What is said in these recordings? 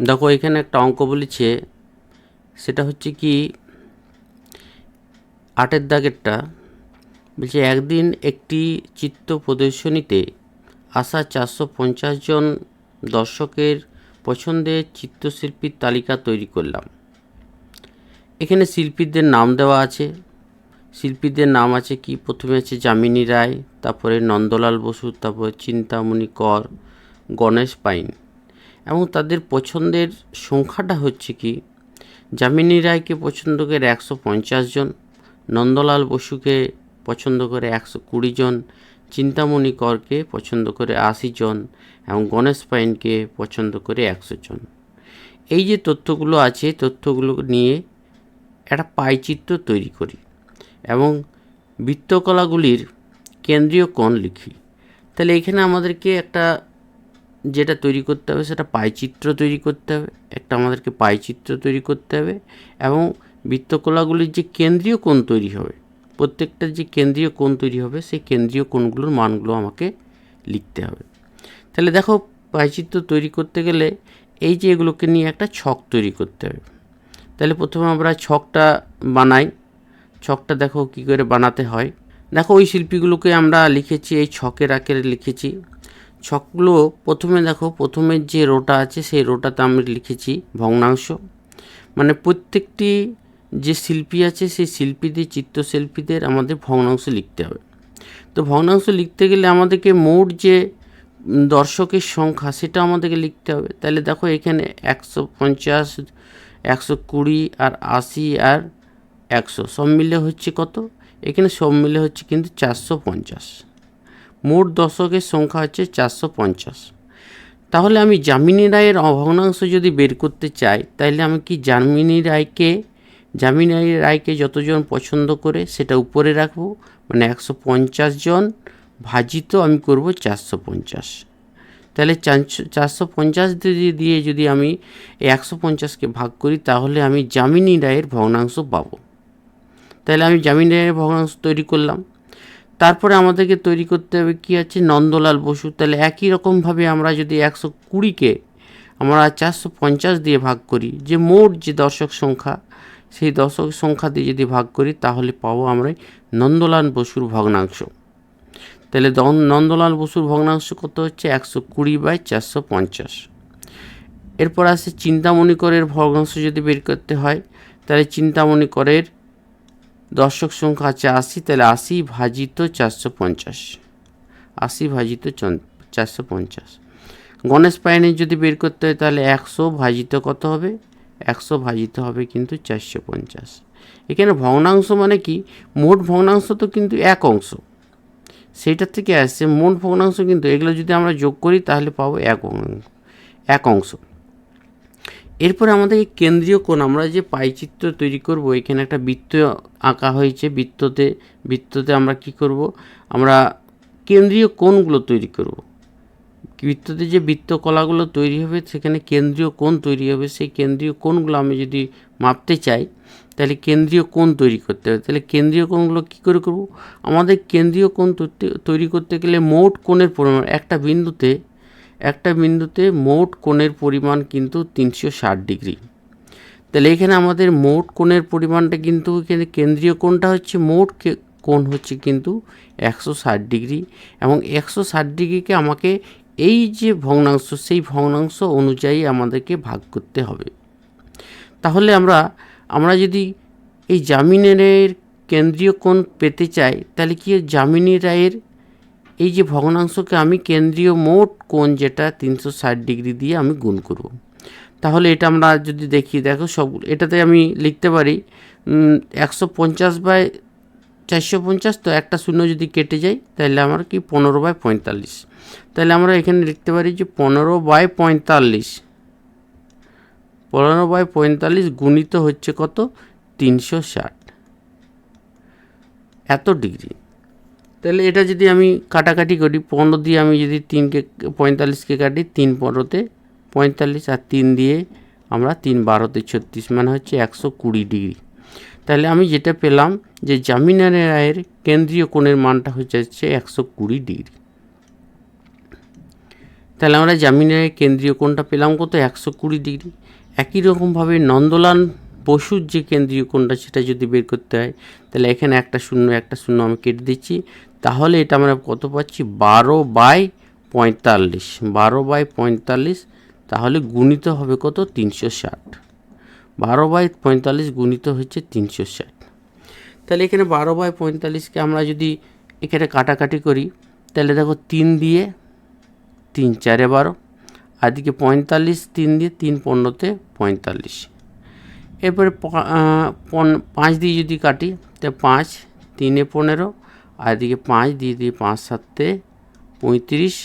দেখো এখানে একটা অঙ্ক বলেছে, সেটা হচ্ছে কি 8 দাগেরটা বলছে, একদিন একটি চিত্র প্রদর্শনীতে আসা 450 জন দর্শকের পছন্দের চিত্রশিল্পীর তালিকা তৈরি করলাম। এখানে শিল্পীদের নাম দেওয়া আছে। শিল্পীদের নাম আছে কি, প্রথমে আছে যামিনী রায়, তারপরে নন্দলাল বসু, তারপরে চিন্তামণি কর, গণেশ পাইন, এবং তাদের পছন্দের সংখ্যাটা হচ্ছে কি, যামিনী রায়কে পছন্দ করে 150 জন, নন্দলাল বসুকে পছন্দ করে 120 জন, চিন্তামণি করকে পছন্দ করে 80 জন এবং গণেশ পাইনকে পছন্দ করে 100 জন। এই যে তথ্যগুলো আছে, তথ্যগুলো নিয়ে একটা পাইচিত্র তৈরি করি এবং বৃত্তকলাগুলির কেন্দ্রীয় কোণ লিখি। তাহলে এখানে আমাদেরকে একটা যেটা তৈরি করতে হবে সেটা পাইচিত্র তৈরি করতে হবে, একটা আমাদেরকে পাইচিত্র তৈরি করতে হবে এবং বৃত্তকলাগুলির যে কেন্দ্রীয় কোণ তৈরি হবে, প্রত্যেকটা যে কেন্দ্রীয় কোণ তৈরি হবে সেই কেন্দ্রীয় কোণগুলোর মানগুলো আমাকে লিখতে হবে। তাহলে দেখো, পাইচিত্র তৈরি করতে গেলে এই যে এগুলোকে নিয়ে একটা ছক তৈরি করতে হবে। তাহলে প্রথমে আমরা ছকটা বানাই। ছকটা দেখো কি করে বানাতে হয়। দেখো ওই শিল্পীগুলোকে আমরা লিখেছি, এই ছকের আকারে লিখেছি। ছকগুলো প্রথমে দেখো, প্রথমের যে রোটা আছে সেই রোটাতে আমরা লিখেছি ভগ্নাংশ, মানে প্রত্যেকটি যে শিল্পী আছে সেই শিল্পীদের, চিত্রশিল্পীদের আমাদের ভগ্নাংশ লিখতে হবে। তো ভগ্নাংশ লিখতে গেলে আমাদেরকে মোট যে দর্শকের সংখ্যা সেটা আমাদেরকে লিখতে হবে। তাহলে দেখো এখানে 150, 120 আর 80 আর 100 সব মিলে হচ্ছে কত, এখানে সব মিলে হচ্ছে কিন্তু 450। মোট দর্শকের সংখ্যা হচ্ছে 450। তাহলে আমি যামিনী রায়ের ভগ্নাংশ যদি বের করতে চাই, তাহলে আমি কি যামিনী রায়কে যতজন পছন্দ করে সেটা উপরে রাখবো, মানে 150 জন ভাজিত আমি করব 450। তাহলে 450 দিয়ে যদি আমি 150কে ভাগ করি তাহলে আমি যামিনী রায়ের ভগ্নাংশ পাবো। তাহলে আমি যামিনী রায়ের ভগ্নাংশ তৈরি করলাম। তারপরে আমাদেরকে তৈরি করতে হবে কি আছে, নন্দলাল বসু। তাহলে একই রকমভাবে আমরা যদি 120কে আমরা 450 দিয়ে ভাগ করি, যে মোট যে দর্শক সংখ্যা সেই দর্শক সংখ্যা দিয়ে যদি ভাগ করি তাহলে পাবো আমরা নন্দলাল বসুর ভগ্নাংশ। তাহলে নন্দলাল বসুর ভগ্নাংশ কত হচ্ছে, 120/450। এরপর আসে চিন্তামণি করের ভগ্নাংশ যদি বের করতে হয়, তাহলে চিন্তামণি করের দর্শক সংখ্যা আছে 80, তাহলে 80 ভাজিত 450, 80 ভাজিত 450। গণেশ পাইনের যদি বের করতে হয় তাহলে 100 ভাজিত কত হবে, 100 ভাজিত হবে কিন্তু 450। এখানে ভগ্নাংশ মানে কি, মোট ভগ্নাংশ তো কিন্তু এক অংশ, সেইটার থেকে আসছে মোট ভগ্নাংশ, কিন্তু এগুলো যদি আমরা যোগ করি তাহলে পাবো এক অংশ। এরপরে আমাদের কেন্দ্রীয় কোণ, আমরা যে পাইচিত্র তৈরি করব, এখানে একটা বৃত্ত আঁকা হয়েছে। বৃত্ততে আমরা কি করব, আমরা কেন্দ্রীয় কোণগুলো তৈরি করব। বৃত্ততে যে বৃত্তকলাগুলো তৈরি হবে সেখানে কেন্দ্রীয় কোণ তৈরি হবে। সেই কেন্দ্রীয় কোণগুলো আমি যদি মাপতে চাই তাহলে কেন্দ্রীয় কোণ তৈরি করতে হবে। তাহলে কেন্দ্রীয় কোণগুলো কী করে করব, আমাদের কেন্দ্রীয় কোণ তৈরি করতে গেলে মোট কোণের পরিমাণ, একটা বিন্দুতে মোট কোণের পরিমাণ কিন্তু 360 ডিগ্রি। তাহলে এখানে আমাদের মোট কোণের পরিমাণটা কিন্তু, এখানে কেন্দ্রীয় কোণটা হচ্ছে মোট কোণ হচ্ছে কিন্তু 160 ডিগ্রি, এবং 160 ডিগ্রিকে আমাকে এই যে ভগ্নাংশ সেই ভগ্নাংশ অনুযায়ী আমাদেরকে ভাগ করতে হবে। তাহলে আমরা যদি এই যামিনী রায়ের কেন্দ্রীয় কোণ পেতে চাই তাহলে কি, যামিনী রায়ের এই যে ভগ্নাংশকে আমি কেন্দ্রীয় মোট কোণ যেটা 360 ডিগ্রি দিয়ে আমি গুণ করব। তাহলে এটা আমরা যদি দেখো সব, এটাতে আমি লিখতে পারি 150/450, তো একটা শূন্য যদি কেটে যায় তাহলে আমার কি 15/45। তাহলে আমরা এখানে লিখতে পারি যে 15/45 গুণিত হচ্ছে কত, 360 এত ডিগ্রি। তাহলে এটা যদি আমি কাটাকাটি করি, 15 দিয়ে আমি যদি 45কে কাটি, 3 15-তে 45 আর 3 দিয়ে আমরা 3 12-তে 36, মানে হচ্ছে 120 ডিগ্রি। তাহলে আমি যেটা পেলাম যে যামিনী রায়ের কেন্দ্রীয় কোণের মানটা হচ্ছে 120 ডিগ্রি। তাহলে আমরা যামিনী রায়ের কেন্দ্রীয় কোণটা পেলাম কত, 120 ডিগ্রি। একই রকমভাবে নন্দলাল বসুর যে কেন্দ্রীয় কোণটা সেটা যদি বের করতে হয়, তাহলে এখানে একটা শূন্য আমি কেটে দিচ্ছি। তাহলে এটা আমরা কত পাচ্ছি? 12/45। 12/45, তাহলে গুণিত হবে কত? 360। 12/45 গুণিত হচ্ছে 360। তাহলে এখানে 12/45কে আমরা যদি এখানে কাটাকাটি করি, তাহলে দেখো 3 দিয়ে 3 4 12, আর দিকে 45 3 দিয়ে 3 15 45। এরপরে 5 দিয়ে যদি কাটি, তাহলে 5 3 15, আর দিকে 5 দিয়ে 5 7 35,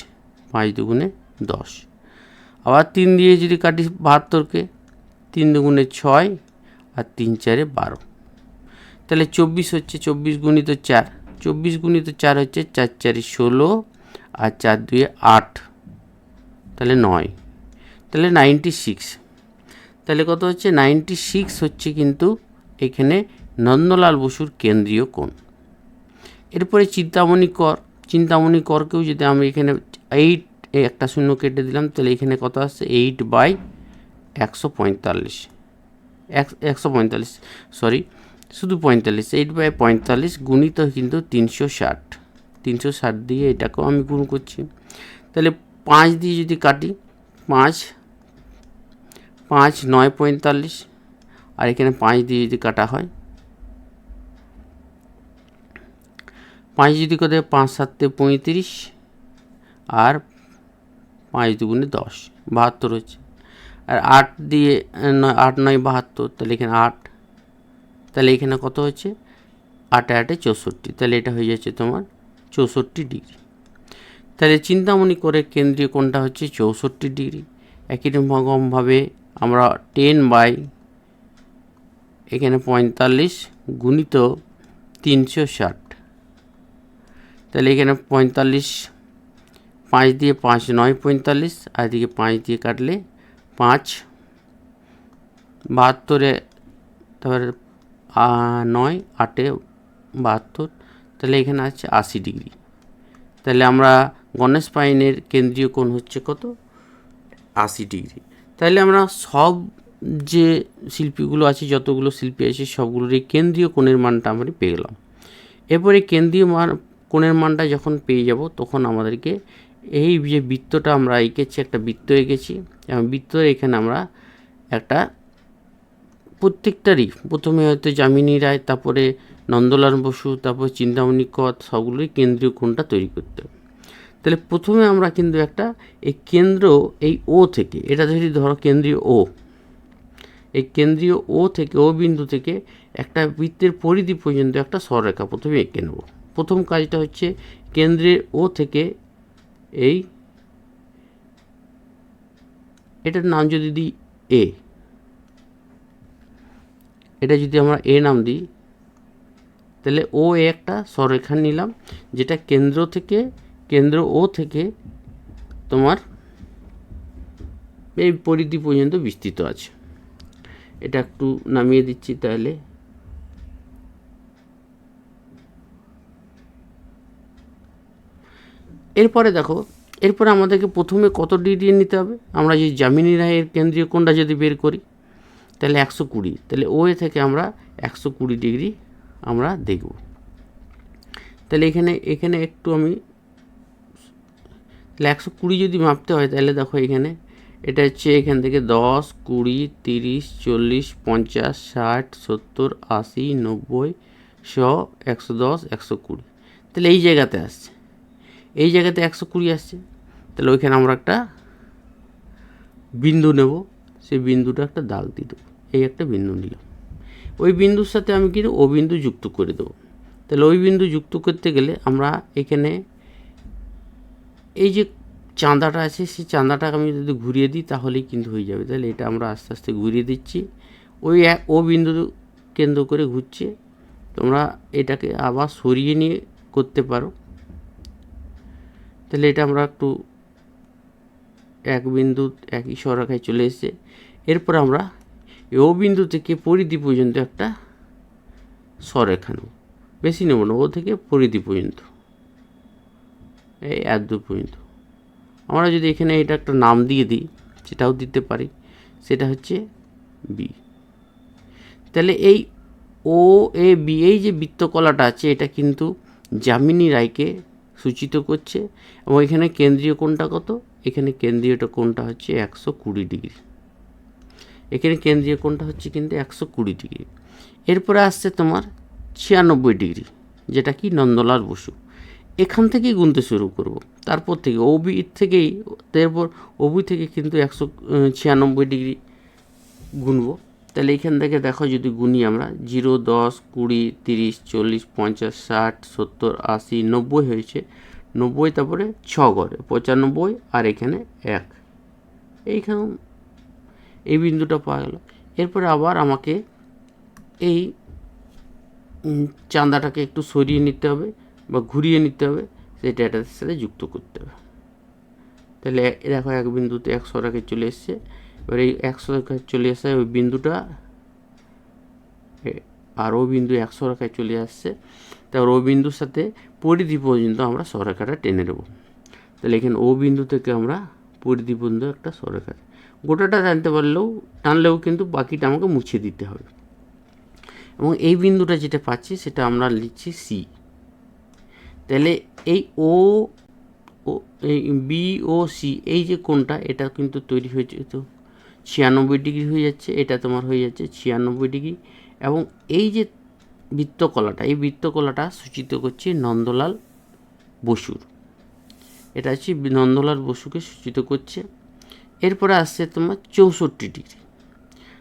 5 দুগুণে 10। আবার 3 দিয়ে যদি কাটি 72কে, 3 দুগুণে 6, আর 3 4 12। তাহলে 24 হচ্ছে, 24 গুণিত 4, 24 গুণিত 4 হচ্ছে 4 4 16, আর 4 2 8, তাহলে 9, তাহলে 96। তাহলে কত হচ্ছে? 96 হচ্ছে কিন্তু এখানে নন্দলাল বসুর কেন্দ্রীয় কোণ। এরপরে চিন্তামণি করকেও যদি আমি এখানে 8 একটা শূন্য কেটে দিলাম, তাহলে এখানে কত আসছে? 8/145। 145, সরি, শুধু 45। 8/45 গুণিত কিন্তু 360। 360 দিয়ে এটাকেও আমি গুণ করছি। তাহলে 5 দিয়ে যদি কাটি, 5 9 45, আর এখানে 5 দিয়ে যদি কাটা হয়, 5 যদি কত? 5 7 35, আর 5 দুগুণে 10, 72 হচ্ছে। আর 8 দিয়ে 8 9 72, তাহলে এখানে 8, তাহলে এখানে কত হচ্ছে? 8 8 64, তাহলে এটা হয়ে যাচ্ছে তোমার 64 ডিগ্রি। তাহলে চিন্তামণি করে কেন্দ্রীয় কোণটা হচ্ছে 64 ডিগ্রি। একই রকমভাবে আমরা 10 এখানে 45 গুণিত 360, তাহলে এখানে 45, 5 দিয়ে 5 9 45, আর এদিকে 5 দিয়ে কাটলে 5 72, তারপরে 9 8 72, তাহলে এখানে আছে 80 ডিগ্রি। তাহলে আমরা গণেশ পাইনের কেন্দ্রীয় কোণ হচ্ছে কত? 80 ডিগ্রি। তাহলে আমরা সব যে শিল্পীগুলো আছে, যতগুলো শিল্পী আছে, সবগুলোরই কেন্দ্রীয় কোণের মানটা আমরা পেয়ে গেলাম। এরপরে কেন্দ্রীয় কোণের মানটা যখন পেয়ে যাব, তখন আমাদেরকে এই যে বৃত্তটা আমরা এঁকেছি, একটা বৃত্ত এঁকেছি, এবং বৃত্তের এখানে আমরা একটা প্রত্যেকটারই প্রথমে হয়তো যামিনী রায়, তারপরে নন্দলাল বসু, তারপর চিন্তামণি কর, সবগুলোই কেন্দ্রীয় কোণটা তৈরি করতে হবে। তাহলে প্রথমে আমরা কিন্তু একটা এই কেন্দ্র, এই ও থেকে, এটা যদি ধরো কেন্দ্রীয় ও, এই কেন্দ্রীয় ও থেকে, ও বিন্দু থেকে একটা বৃত্তের পরিধি পর্যন্ত একটা সরলরেখা প্রথমে এঁকে নেব। প্রথম কাজটা হচ্ছে কেন্দ্রের ও থেকে এই, এটার নাম যদি দিই এ, এটা যদি আমরা এ নাম দিই, তাহলে ও একটা সরলরেখা নিলাম, যেটা কেন্দ্র ও থেকে তোমার এই পরিধি পর্যন্ত বিস্তৃত আছে। এটা একটু নামিয়ে দিচ্ছি। তাহলে এরপরে দেখো, এরপরে আমাদেরকে প্রথমে কত ডিগ্রি নিতে হবে? আমরা যে যামিনী রায়ের কেন্দ্রীয় কোণটা যদি বের করি, তাহলে 120, তাহলে ও এ থেকে আমরা 120 ডিগ্রি আমরা দেখব। তাহলে এখানে একটু আমি, তাহলে 120 যদি মাপতে হয়, তাহলে দেখো এখানে এটা হচ্ছে এখান থেকে 10 20 30 40 50 60 70 80 90 100 110 120, তাহলে এই জায়গাতে আসছে, এই জায়গাতে 120 আসছে। তাহলে ওইখানে আমরা একটা বিন্দু নেব, সেই বিন্দুটা একটা দাগ দিয়ে দেবো। এই একটা বিন্দু নিলাম, ওই বিন্দুর সাথে আমি কিন্তু ও বিন্দু যুক্ত করে দেবো। তাহলে ওই বিন্দু যুক্ত করতে গেলে আমরা এখানে এই যে চাঁদাটা আছে, সেই চাঁদাটাকে আমি যদি ঘুরিয়ে দিই, তাহলেই কিন্তু হয়ে যাবে। তাহলে এটা আমরা আস্তে আস্তে ঘুরিয়ে দিচ্ছি, ওই ও বিন্দু কেন্দ্র করে ঘুরছে। তোমরা এটাকে আবার সরিয়ে নিয়ে করতে পারো। তাহলে এটা আমরা একটু এক বিন্দু একই সরলরেখায় চলে এসেছে। এরপর আমরা ও বিন্দু থেকে পরিধি পর্যন্ত একটা সরলরেখা নেব, বেশি নেব না, ও থেকে পরিধি পর্যন্ত, এই দূর পর্যন্ত। আমরা যদি এখানে এটা একটা নাম দিয়ে দিই, সেটাও দিতে পারি, সেটা হচ্ছে বি। তাহলে এই ও এ বি এই যে বৃত্তকলাটা আছে এটা কিন্তু যামিনী রায়কে সূচিত করছে এবং এখানে কেন্দ্রীয় কোণটা কত, এখানে কেন্দ্রীয়টা কোণটা হচ্ছে 120 ডিগ্রি, এখানে কেন্দ্রীয় কোণটা হচ্ছে কিন্তু 120 ডিগ্রি। এরপরে আসছে তোমার 96 ডিগ্রি, যেটা কি নন্দলাল বসু। এখান থেকেই গুনতে শুরু করব, তারপর থেকে ওবি থেকেই, তারপর ওবি থেকে কিন্তু 196 ডিগ্রি গুনবো। তাহলে এখান থেকে দেখো যদি গুনি আমরা 0, 10, 20, 30, 40, 50, 60, 70, 80, 90 হয়েছে, 90 তারপরে 6 করে 95 আর এখানে 1, এইখানে এই বিন্দুটা পাওয়া গেল। এরপরে আবার আমাকে এই চাঁদাটাকে একটু সরিয়ে নিতে হবে বা ঘুরিয়ে নিতে হবে, সেটা এটার সাথে যুক্ত করতে হবে। তাহলে দেখো এক বিন্দুতে 100 রেখে চলে এসছে, এবার এই 100 রেখে চলে আসে ওই বিন্দুটা আর ও বিন্দু 100 রেখায় চলে আসছে, তারপর ও বিন্দুর সাথে পরিধি পর্যন্ত আমরা সরেখাটা টেনে দেবো। তাহলে এখানে ও বিন্দু থেকে আমরা পরিধি পর্যন্ত একটা সরেখা, গোটাটা টানলেও কিন্তু বাকিটা আমাকে মুছে দিতে হবে। এবং এই বিন্দুটা যেটা পাচ্ছি সেটা আমরা লিখছি সি। তাহলে এই ও এই বি ও সি এই যে কোণটা এটা কিন্তু তৈরি হয়েছে, তো 96 ডিগ্রি হয়ে যাচ্ছে, এটা তোমার হয়ে যাচ্ছে 96 ডিগ্রি। এবং এই যে বৃত্তকলাটা, এই বৃত্তকলাটা সূচিত করছে নন্দলাল বসুর, এটা হচ্ছে নন্দলাল বসুকে সূচিত করছে। এরপরে আসছে তোমার 64 ডিগ্রি।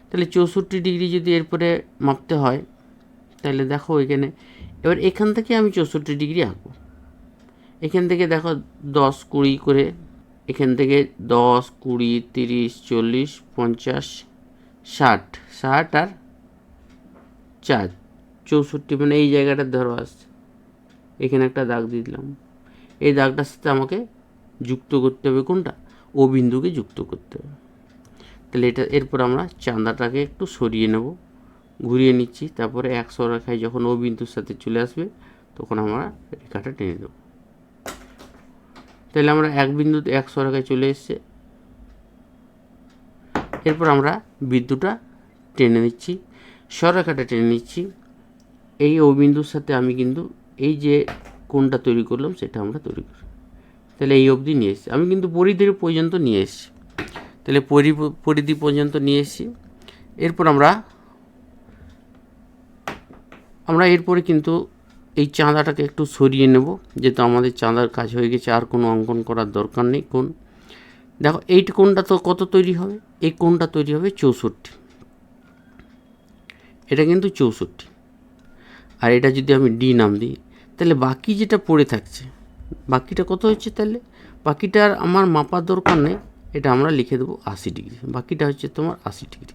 তাহলে 64 ডিগ্রি যদি এরপরে মাপতে হয় তাহলে দেখো এখানে, এবার এখান থেকে আমি 64 ডিগ্রি আঁকবো। এখান থেকে দেখো 10, 20 করে, এখান থেকে 10, 20, 30, 40, 50, 60, 60 আর 4, 64, মানে এই জায়গাটা ধরো আসছে, এখানে একটা দাগ দিয়ে দিলাম। এই দাগটার সাথে আমাকে যুক্ত করতে হবে কোনটা, ও বিন্দুকে যুক্ত করতে হবে। তাহলে এটা এরপর আমরা চাঁদাটাকে একটু সরিয়ে নেব, ঘুরিয়ে নিচ্ছি, তারপরে 100 রেখায় যখন ও বিন্দুর সাথে চলে আসবে তখন আমরা রেখাটা টেনে দেবো। তাহলে আমরা এক বিন্দুতে 100 রেখায় চলে এসছে, এরপর আমরা বিন্দুটা টেনে নিচ্ছি, সরেখাটা টেনে নিচ্ছি। এই ও বিন্দুর সাথে আমি কিন্তু এই যে কোণটা তৈরি করলাম সেটা আমরা তৈরি করি। তাহলে এই অবধি নিয়ে এসেছি, আমি কিন্তু পরিধির পর্যন্ত নিয়ে এসেছি। তাহলে পরিধি পর্যন্ত নিয়ে এসেছি। এরপর আমরা এরপরে কিন্তু এই চাঁদাটাকে একটু সরিয়ে নেব, যেহেতু আমাদের চাঁদার কাজ হয়ে গেছে, আর কোনো অঙ্কন করার দরকার নেই। কোণ দেখো এই কোণটা তো কত তৈরি হবে, এই কোণটা তৈরি হবে 64, এটা কিন্তু 64। আর এটা যদি আমি ডি নাম দিই তাহলে বাকি যেটা পড়ে থাকছে, বাকিটা কত হচ্ছে, তাহলে বাকিটা আর আমার মাপার দরকার নেই, এটা আমরা লিখে দেবো 80 ডিগ্রি, বাকিটা হচ্ছে তোমার 80 ডিগ্রি।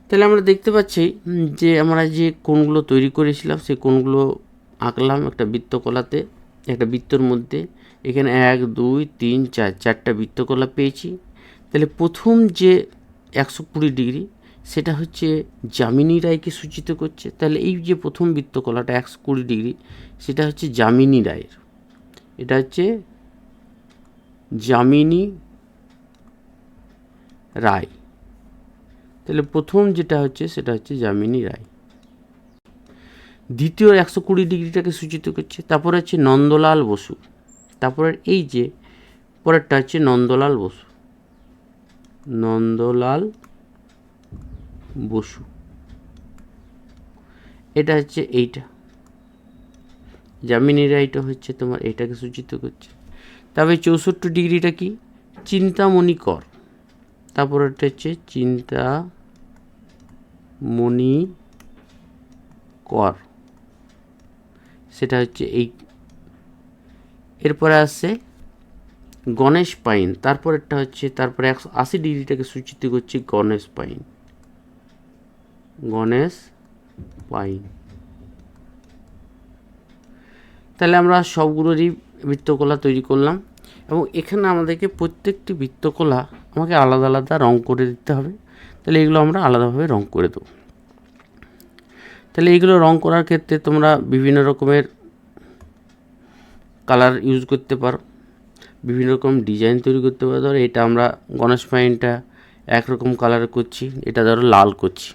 তাহলে আমরা দেখতে পাচ্ছি যে আমরা যে কোণগুলো তৈরি করেছিলাম সেই কোণগুলো আঁকলাম একটা বৃত্তকলাতে, একটা বৃত্তর মধ্যে। এখানে 1, 2, 3, 4, 4টা বৃত্তকলা পেয়েছি। তাহলে প্রথম যে 120 ডিগ্রি সেটা হচ্ছে যামিনী রায়কে সূচিত করছে। তাহলে এই যে প্রথম বৃত্তকলাটা 120 ডিগ্রি সেটা হচ্ছে যামিনী রায়ের, এটা হচ্ছে যামিনী রায়। তাহলে প্রথম যেটা হচ্ছে সেটা হচ্ছে যামিনী রায়। দ্বিতীয় 120 ডিগ্রিটাকে সূচিত করছে, তারপর হচ্ছে নন্দলাল বসু, তারপরে এই যে পরেরটা হচ্ছে নন্দলাল বসু, নন্দলাল বসু, এটা হচ্ছে এইটা যামিনী রায়টা হচ্ছে তোমার এটাকে সূচিত করছে। তবে 64 ডিগ্রিটা কি, চিন্তামণি কর, তারপর এটা হচ্ছে চিন্তামণি কর, সেটা হচ্ছে এই। এরপরে আসছে গণেশ পাইন, তারপরেরটা হচ্ছে, তারপরে 180 ডিগ্রিটাকে সূচিত করছে গণেশ পাইন, গণেশ পাইন। তাহলে আমরা সবগুলোরই বৃত্তকলা তৈরি করলাম এবং এখানে আমাদেরকে প্রত্যেকটি বৃত্তকলা আমাকে আলাদা আলাদা রং করে দিতে হবে। তাহলে এগুলো আমরা আলাদাভাবে রং করে দেবো। তাহলে এইগুলো রং করার ক্ষেত্রে তোমরা বিভিন্ন রকমের কালার ইউজ করতে পারো, বিভিন্ন রকম ডিজাইন তৈরি করতে পারো। ধরো এটা আমরা গণেশ পাইনটা একরকম কালার করছি, এটা ধরো লাল করছি,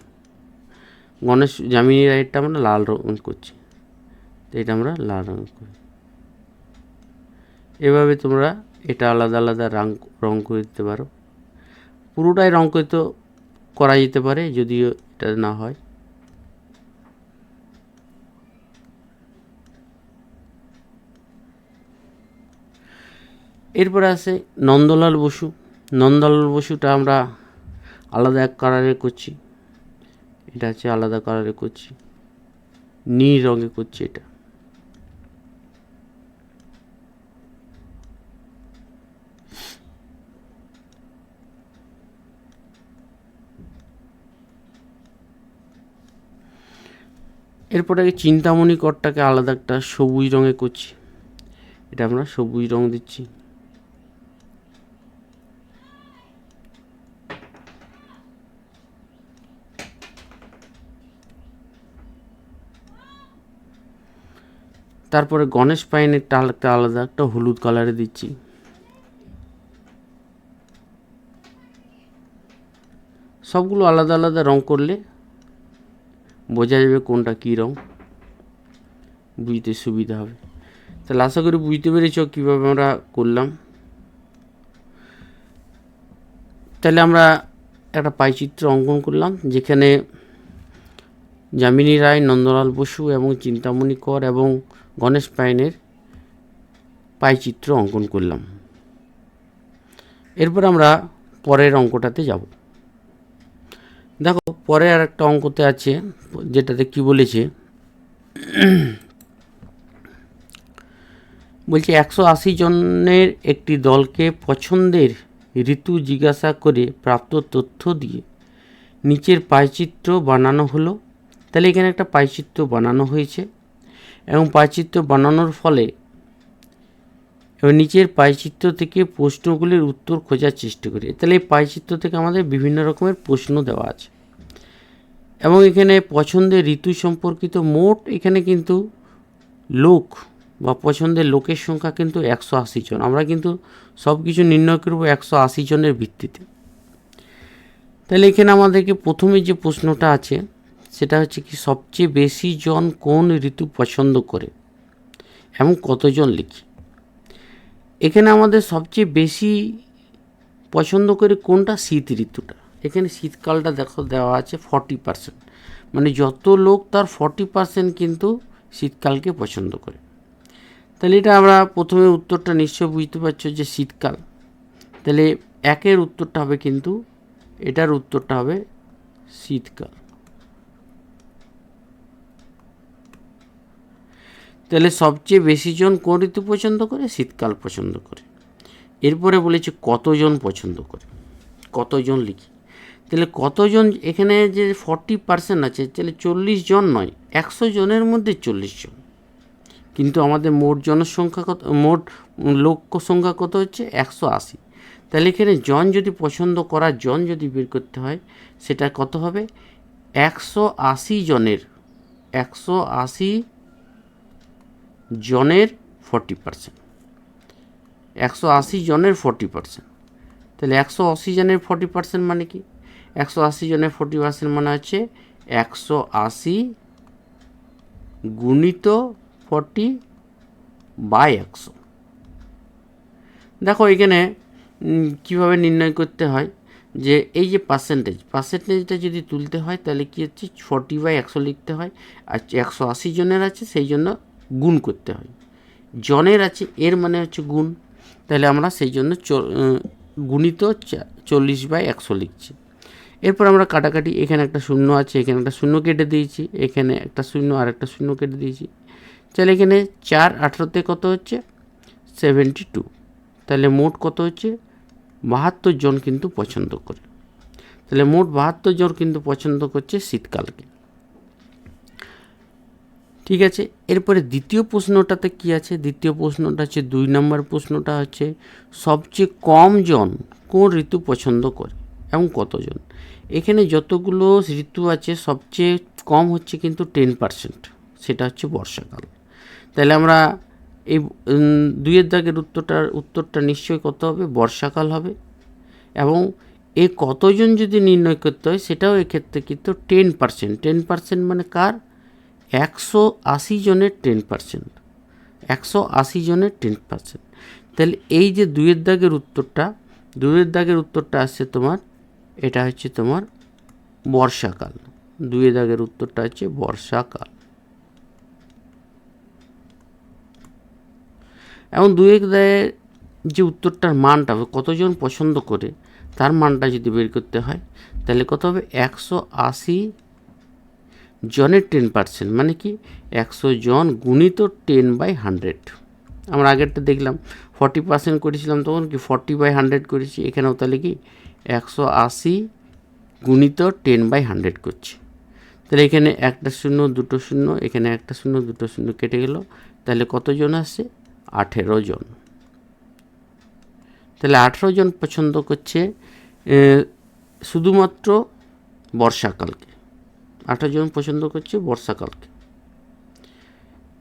গণেশ যামিনী রায়েরটা আমরা লাল রঙ করছি, তো এটা আমরা লাল রঙ করি। এভাবে তোমরা এটা আলাদা আলাদা রঙ করে দিতে পারো। পুরোটাই রঙ করে তো করা যেতে পারে, যদিও এটা না হয়। এরপরে আছে নন্দলাল বসু। নন্দলাল বসুটা আমরা আলাদা এক কালারে করছি, এটা হচ্ছে আলাদা কালারে করছি, নীল রঙে করছি এটা। এরপরে চিন্তামণি করটাকে আলাদা একটা সবুজ রঙে করছি, এটা আমরা সবুজ রঙ দিচ্ছি। তারপরে গণেশ পাইনেরটা আলাদা একটা হলুদ কালারে দিচ্ছি। সবগুলো আলাদা আলাদা রঙ করলে বোঝা যাবে কোনটা কী রঙ, বুঝতে সুবিধা হবে। তাহলে আশা করি বুঝতে পেরেছ কীভাবে আমরা করলাম। তাহলে আমরা একটা পাইচিত্র অঙ্কন করলাম, যেখানে যামিনী রায়, নন্দলাল বসু এবং চিন্তামণি কর এবং গণেশ পাইনের পাইচিত্র অঙ্কন করলাম। এরপর আমরা পরের অঙ্কটাতে যাব। দেখো পরে আর একটা অঙ্কতে আছে, যেটাতে কি বলেছে, বলছে 180 জনের একটি দলকে পছন্দের ঋতু জিজ্ঞাসা করে প্রাপ্ত তথ্য দিয়ে নিচের পাইচিত্র বানানো হলো। তাহলে এখানে একটা পাইচিত্র বানানো হয়েছে এবং পাইচিত্র বানানোর ফলে এবার নিচের পাইচিত্র থেকে প্রশ্নগুলির উত্তর খোঁজার চেষ্টা করি। তাহলে এই পাইচিত্র থেকে আমাদের বিভিন্ন রকমের প্রশ্ন দেওয়া আছে এবং এখানে পছন্দের ঋতু সম্পর্কিত মোট এখানে কিন্তু লোক বা পছন্দের লোকের সংখ্যা কিন্তু 180 জন। আমরা কিন্তু সব কিছু নির্ণয় করব 180 জনের ভিত্তিতে। তাহলে এখানে আমাদেরকে প্রথমে যে প্রশ্নটা আছে সেটা হচ্ছে কি, সবচেয়ে বেশি জন কোন ঋতু পছন্দ করে এবং কতজন লিখি। এখানে আমাদের সবচেয়ে বেশি পছন্দ করে কোনটা, শীত ঋতুটা। এখানে শীতকালটা দেখো দেওয়া আছে 40%, মানে যত লোক তার 40% কিন্তু শীতকালকে পছন্দ করে। তাহলে এটা আমরা প্রথমে উত্তরটা নিশ্চয় বুঝতে পারছো যে শীতকাল। তাহলে একের উত্তরটা হবে কিন্তু, এটার উত্তরটা হবে শীতকাল। তাহলে সবচেয়ে বেশি জন কোন ঋতু পছন্দ করে, শীতকাল পছন্দ করে। এরপরে বলেছে কতজন পছন্দ করে, কতজন লিখি। তাহলে কতজন, এখানে যে 40% আছে, তাহলে 40 জন নয়, 100 জনের মধ্যে 40 জন। কিন্তু আমাদের মোট জনসংখ্যা কত, মোট লোক সংখ্যা কত হচ্ছে 180। তাহলে এখানে জন যদি পছন্দ করার জন যদি বের করতে হয়, সেটা কত হবে, 180 জনের 180 জনের 40%, 180 জনের 40%। তাহলে 180 জনের 40% মানে কি, 180 জনের 40% মানে হচ্ছে 180 গুণিত 40/100। দেখো এখানে কিভাবে নির্ণয় করতে হয়, যে এই যে পার্সেন্টেজটা যদি তুলতে হয় তাহলে কি হচ্ছে 40/100 লিখতে হয়, আর 180 জনের আছে সেই জন্য গুণ করতে হয়, জনের আছে এর মানে হচ্ছে গুণ। তাহলে আমরা সেই জন্য গুণিত 40/100 লিখছি। এরপর আমরা কাটাকাটি, এখানে একটা শূন্য আছে, এখানে একটা শূন্য কেটে দিয়েছি, এখানে একটা শূন্য আর একটা শূন্য কেটে দিয়েছি। তাহলে এখানে 4 18 কত হচ্ছে 72। তাহলে মোট কত হচ্ছে 72 জন কিন্তু পছন্দ করে। তাহলে মোট 72 জন কিন্তু পছন্দ করছে শীতকালকে। ঠিক আছে, এরপরে দ্বিতীয় প্রশ্নটাতে কি আছে, দ্বিতীয় প্রশ্নটা হচ্ছে 2 নম্বর প্রশ্নটা হচ্ছে সবচেয়ে কম জন কোন ঋতু পছন্দ করে এবং কতজন। এখানে যতগুলো ঋতু আছে সবচেয়ে কম হচ্ছে কিন্তু 10%, সেটা হচ্ছে বর্ষাকাল। তাহলে আমরা এই 2-এর দাগের উত্তরটা নিশ্চয়ই কত হবে, বর্ষাকাল হবে। এবং এই কতজন যদি নির্ণয় করতে হয় সেটাও এক্ষেত্রে কিন্তু 10%। 10% মানে কার? 180 জনের 10%। 180 জনের 10%। তাহলে এই যে দুইয়ের দাগের উত্তরটা আসছে তোমার, এটা হচ্ছে তোমার বর্ষাকাল। দুইয়ের দাগের উত্তরটা হচ্ছে বর্ষাকাল। এবং দুইয়ের দাগের যে উত্তরটার মানটা হবে, কতজন পছন্দ করে তার মানটা যদি বের করতে হয় তাহলে কত হবে? 180 জনের 10%, মানে কি 100 জন গুণিত 10/100। আমরা আগেরটা দেখলাম 40% করেছিলাম, তখন কি 40/100 করেছি। এখানেও তাহলে কি 180 গুণিত 10/100 করছি। তাহলে এখানে একটা শূন্য, দুটো শূন্য, এখানে একটা শূন্য, দুটো শূন্য কেটে গেল। তাহলে কতজন আসছে? 18 জন। তাহলে 18 জন পছন্দ করছে শুধুমাত্র বর্ষাকালকে। 18 জন পছন্দ করছে বর্ষাকালকে।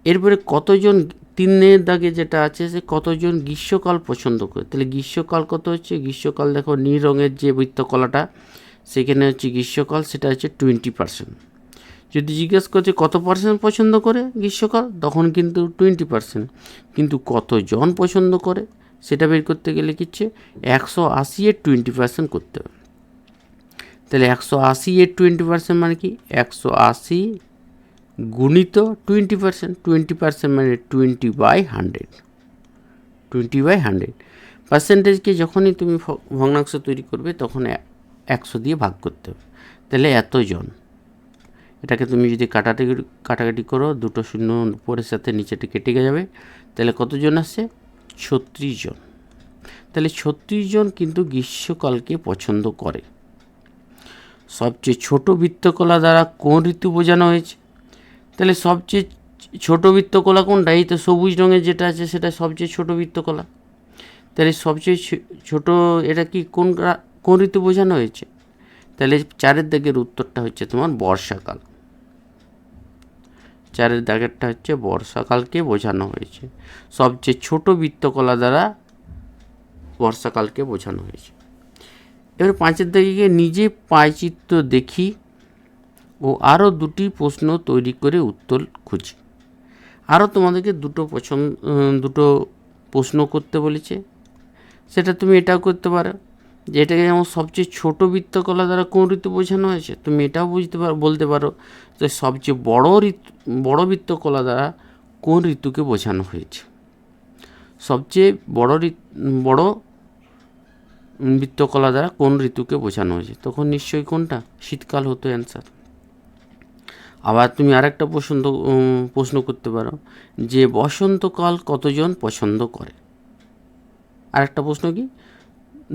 এরপরে কতজন, 3-এর দাগে যেটা আছে, সে কতজন গ্রীষ্মকাল পছন্দ করে। তাহলে গ্রীষ্মকাল কত হচ্ছে? গ্রীষ্মকাল দেখো নীল রঙের যে বৃত্তকলাটা, সেখানে হচ্ছে গ্রীষ্মকাল, সেটা হচ্ছে 20%। যদি জিজ্ঞেস করছে কত পার্সেন্ট পছন্দ করে গ্রীষ্মকাল, তখন কিন্তু 20%। কিন্তু কতজন পছন্দ করে সেটা বের করতে গেলে কিচ্ছে 180 এর 20% করতে হবে। তাহলে 180 এর 20% মানে কি 180 গুণিত 20%। 20% মানে 20/100। 20/100 পার্সেন্টেজকে যখনই তুমি ভগ্নাংশ তৈরি করবে তখন 100 দিয়ে ভাগ করতে হবে। তাহলে এতজন, এটাকে তুমি যদি কাটাকাটি করো, দুটো শূন্য উপরের সাথে নিচেটা কেটে যাবে। তাহলে কতজন আসছে? 36 জন। তাহলে 36 জন কিন্তু গ্রীষ্মকালকে পছন্দ করে। সবচেয়ে ছোট বৃত্তকলা দ্বারা কোন ঋতু বোঝানো হয়েছে? তাহলে সবচেয়ে ছোট বৃত্তকলা কোনটা? এই তো সবুজ রঙের যেটা আছে সেটা সবচেয়ে ছোট বৃত্তকলা। তাহলে সবচেয়ে ছোট এটা কি কোন ঋতু বোঝানো হয়েছে? তাহলে 4-এর দাগের উত্তরটা হচ্ছে তোমার বর্ষাকাল। 4-এর দাগেরটা হচ্ছে বর্ষাকালকে বোঝানো হয়েছে। সবচেয়ে ছোট বৃত্তকলা দ্বারা বর্ষাকালকে বোঝানো হয়েছে। এবার 5-এর দাগে নিজে পায়চিত্র দেখি ও আরও দুটি প্রশ্ন তৈরি করে উত্তর খুঁজি। আরও তোমাদেরকে দুটো প্রশ্ন করতে বলেছে। সেটা তুমি এটাও করতে পারো যে এটাকে যেমন সবচেয়ে ছোট বৃত্তকলা দ্বারা কোন ঋতু বোঝানো হয়েছে, তুমি এটাও বলতে পারো যে সবচেয়ে বড় বৃত্তকলা দ্বারা কোন ঋতুকে বোঝানো হয়েছে। সবচেয়ে বড় বৃত্তকলা দ্বারা কোন ঋতুকে বোঝানো হয়েছে, তখন নিশ্চয়ই কোনটা? শীতকাল হতো অ্যান্সার। আবার তুমি আরেকটা প্রশ্ন করতে পারো যে বসন্তকাল কতজন পছন্দ করে। আরেকটা প্রশ্ন কি?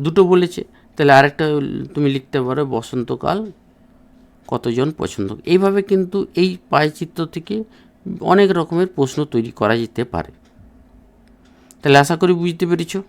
দুটো বলেছে, তাহলে আরেকটা তুমি লিখতে পারো বসন্তকাল কতজন পছন্দ। এইভাবে কিন্তু এই পায়চিত্র থেকে অনেক রকমের প্রশ্ন তৈরি করা যেতে পারে। তাহলে আশা করি বুঝতে পেরেছো।